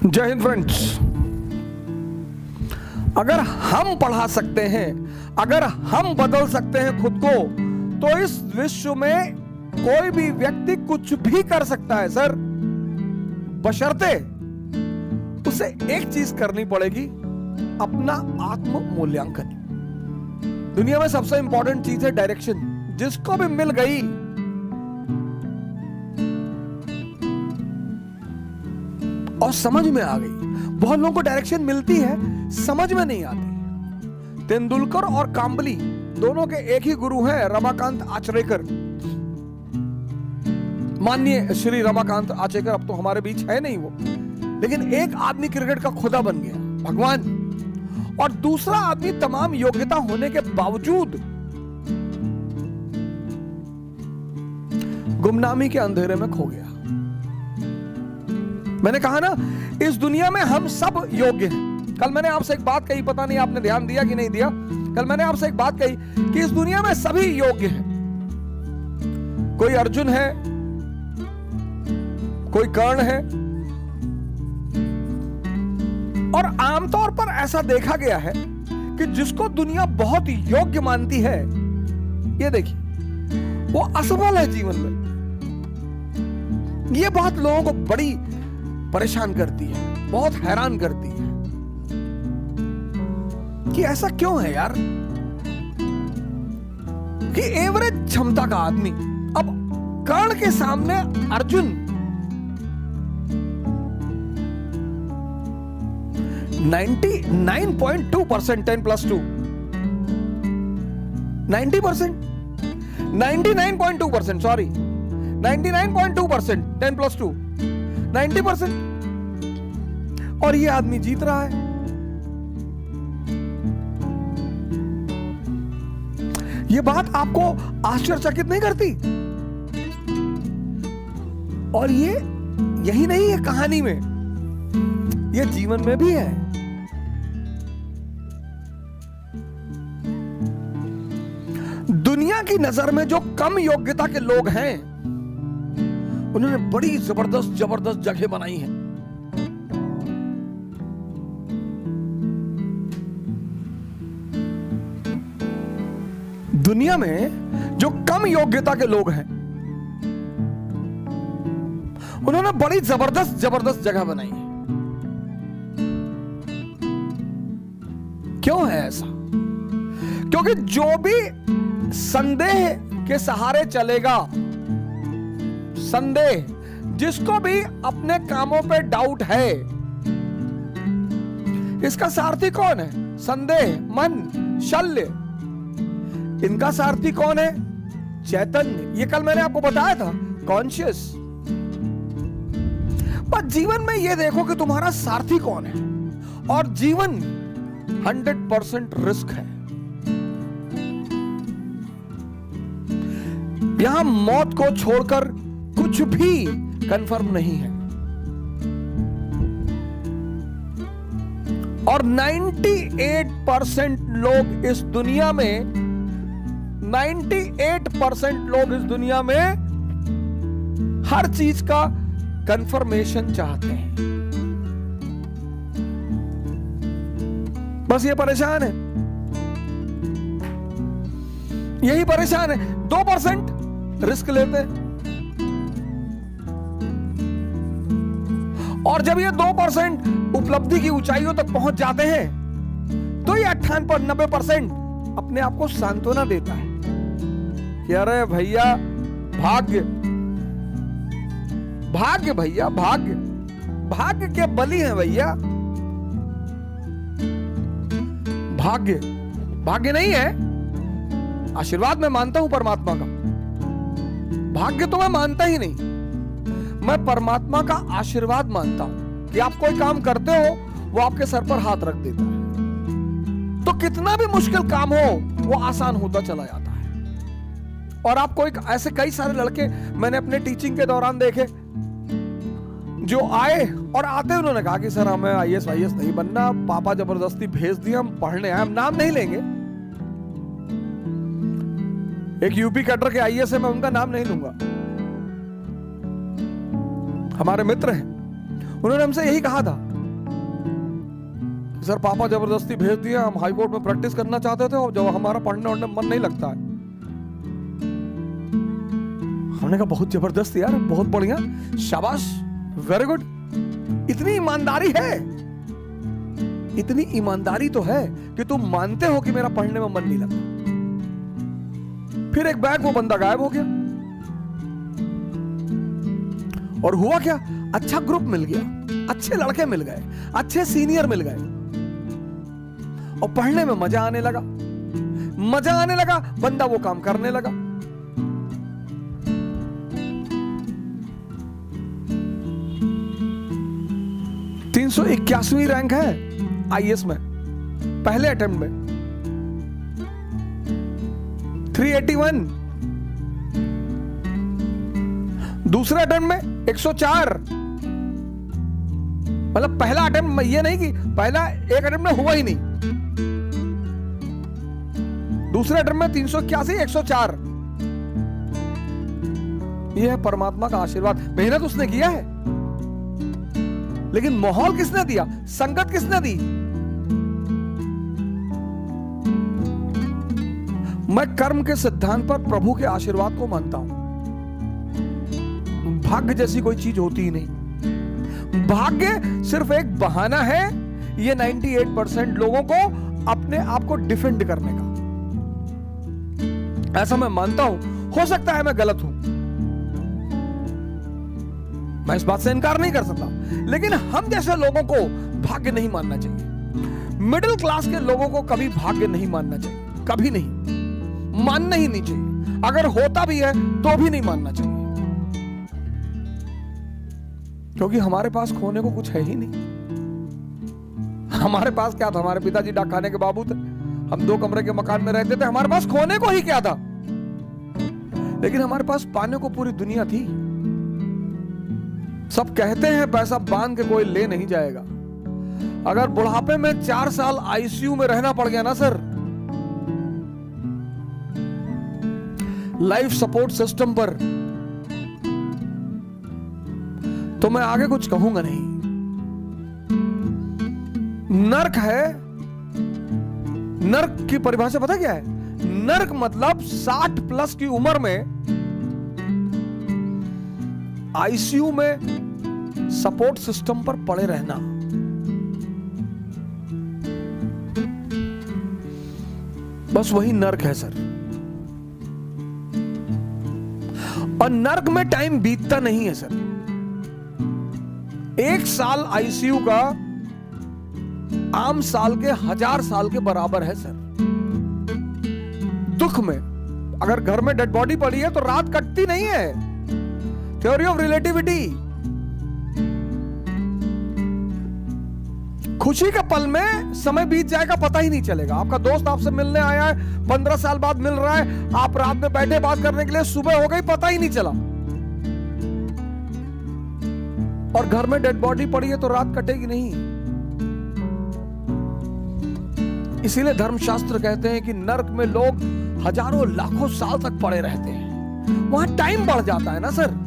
जय हिंद फ्रेंड्स। अगर हम पढ़ा सकते हैं, अगर हम बदल सकते हैं खुद को, तो इस विश्व में कोई भी व्यक्ति कुछ भी कर सकता है सर, बशर्ते उसे एक चीज करनी पड़ेगी, अपना आत्म मूल्यांकन। दुनिया में सबसे इंपॉर्टेंट चीज है डायरेक्शन। जिसको भी मिल गई और समझ में आ गई। बहुत लोगों को डायरेक्शन मिलती है, समझ में नहीं आती। तेंदुलकर और कांबली दोनों के एक ही गुरु हैं, रमाकांत आचरेकर। माननीय श्री रमाकांत आचरेकर अब तो हमारे बीच है नहीं वो, लेकिन एक आदमी क्रिकेट का खुदा बन गया, भगवान, और दूसरा आदमी तमाम योग्यता होने के बावजूद गुमनामी के अंधेरे में खो गया। मैंने कहा ना, इस दुनिया में हम सब योग्य हैं। कल मैंने आपसे एक बात कही, पता नहीं आपने ध्यान दिया कि नहीं दिया। कल मैंने आपसे एक बात कही कि इस दुनिया में सभी योग्य हैं। कोई अर्जुन है, कोई कर्ण है, और आमतौर पर ऐसा देखा गया है कि जिसको दुनिया बहुत योग्य मानती है, ये देखिए, वो असफल है जीवन में। ये बात लोगों को बड़ी परेशान करती है, बहुत हैरान करती है कि ऐसा क्यों है यार, कि एवरेज क्षमता का आदमी, अब कर्ण के सामने अर्जुन 99.2% 10+2 90%, 99.2%, सॉरी 99.2% 10+2 90%, और ये आदमी जीत रहा है। ये बात आपको आश्चर्यचकित नहीं करती? और ये यही नहीं है कहानी में, ये जीवन में भी है। दुनिया की नजर में जो कम योग्यता के लोग हैं, उन्होंने बड़ी जबरदस्त जगह बनाई है। दुनिया में जो कम योग्यता के लोग हैं, उन्होंने बड़ी जबरदस्त जगह बनाई है। क्यों है ऐसा? क्योंकि जो भी संदेह के सहारे चलेगा, संदेह, जिसको भी अपने कामों पे डाउट है, इसका सारथी कौन है? संदेह, मन, शल्य। इनका सारथी कौन है? चैतन्य। ये कल मैंने आपको बताया था, कॉन्शियस। पर जीवन में ये देखो कि तुम्हारा सारथी कौन है। और जीवन 100% रिस्क है। यहां मौत को छोड़कर कुछ भी कंफर्म नहीं है। और 98% लोग इस दुनिया में 98% लोग इस दुनिया में हर चीज का कंफर्मेशन चाहते हैं। बस ये परेशान है, यही परेशान है। 2% रिस्क लेते हैं, और जब ये 2% उपलब्धि की ऊंचाइयों तक पहुंच जाते हैं, तो ये 98-90% अपने आप को सांत्वना देता है कि अरे भैया, भाग्य भैया, भाग्य के बलि है भैया। भाग्य नहीं है, आशीर्वाद मैं मानता हूं परमात्मा का। भाग्य तो मैं मानता ही नहीं, मैं परमात्मा का आशीर्वाद मानता हूं कि आप कोई काम करते हो, वो आपके सर पर हाथ रख देता है, तो कितना भी मुश्किल काम हो, वो आसान होता चला जाता है। और आप कोई ऐसे कई सारे लड़के मैंने अपने टीचिंग के दौरान देखे, जो आए और आते उन्होंने कहा कि सर हमें आईएएस नहीं बनना, पापा जबरदस्ती भेज दिए, हम पढ़ने आए। हम नाम नहीं लेंगे, एक यूपी कैडर के आईएएस है, मैं उनका नाम नहीं लूंगा, हमारे मित्र हैं। उन्होंने हमसे यही कहा था सर पापा जबरदस्ती भेज दिए, हम हाई कोर्ट में प्रैक्टिस करना चाहते थे और जब हमारा पढ़ने वढ़ने में मन नहीं लगता है। हमने कहा बहुत जबरदस्त यार, बहुत बढ़िया, शाबाश, वेरी गुड। इतनी ईमानदारी है, इतनी ईमानदारी तो है कि तुम मानते हो कि मेरा पढ़ने में मन नहीं लगता। फिर एक बैग वो बंदा गायब हो गया और हुआ क्या, अच्छा ग्रुप मिल गया, अच्छे लड़के मिल गए, अच्छे सीनियर मिल गए और पढ़ने में मजा आने लगा, मजा आने लगा, बंदा वो काम करने लगा। सौ 81वीं रैंक है आईएएस में, पहले अटेम्प्ट में 381, दूसरे अटेम्प्ट में 104। मतलब पहला अटेम्प्ट में, ये नहीं कि पहला एक अटेम्प्ट में हुआ ही नहीं, दूसरे अटेम्प्ट में 381, 104। यह है परमात्मा का आशीर्वाद। मेहनत उसने किया है, लेकिन माहौल किसने दिया, संगत किसने दी? मैं कर्म के सिद्धांत पर प्रभु के आशीर्वाद को मानता हूं। भाग्य जैसी कोई चीज होती ही नहीं। भाग्य सिर्फ एक बहाना है, ये 98% लोगों को अपने आप को डिफेंड करने का। ऐसा मैं मानता हूं, हो सकता है मैं गलत हूं, मैं इस बात से इनकार नहीं कर सकता, लेकिन हम जैसे लोगों को भाग्य नहीं मानना चाहिए। मिडिल क्लास के लोगों को कभी भाग्य नहीं मानना चाहिए, कभी नहीं, मानना ही नहीं चाहिए। अगर होता भी है तो भी नहीं मानना चाहिए, क्योंकि हमारे पास खोने को कुछ है ही नहीं। हमारे पास क्या था, हमारे पिताजी डाक खाने के बाबू थे, हम 2 कमरे के मकान में रहते थे, हमारे पास खोने को ही क्या था, लेकिन हमारे पास पाने को पूरी दुनिया थी। सब कहते हैं पैसा बांध के कोई ले नहीं जाएगा। अगर बुढ़ापे में 4 साल आईसीयू में रहना पड़ गया ना सर, लाइफ सपोर्ट सिस्टम पर, तो मैं आगे कुछ कहूंगा नहीं। नर्क है, नर्क की परिभाषा पता क्या है? नर्क मतलब 60 प्लस की उम्र में आईसीयू में सपोर्ट सिस्टम पर पड़े रहना। बस वही नर्क है सर। और नर्क में टाइम बीतता नहीं है सर। 1 साल आईसीयू का आम साल के 1000 साल के बराबर है सर। दुख में अगर घर में डेड बॉडी पड़ी है तो रात कटती नहीं है। Theory of relativity. खुशी के पल में समय बीत जाएगा, पता ही नहीं चलेगा। आपका दोस्त आपसे मिलने आया है, 15 साल बाद मिल रहा है, आप रात में बैठे बात करने के लिए, सुबह हो गई, पता ही नहीं चला। और घर में डेड बॉडी पड़ी है तो रात कटेगी नहीं। इसीलिए धर्मशास्त्र कहते हैं कि नर्क में लोग हजारों लाखों साल तक पड़े रहते हैं। वहां टाइम बढ़ जाता है ना सर।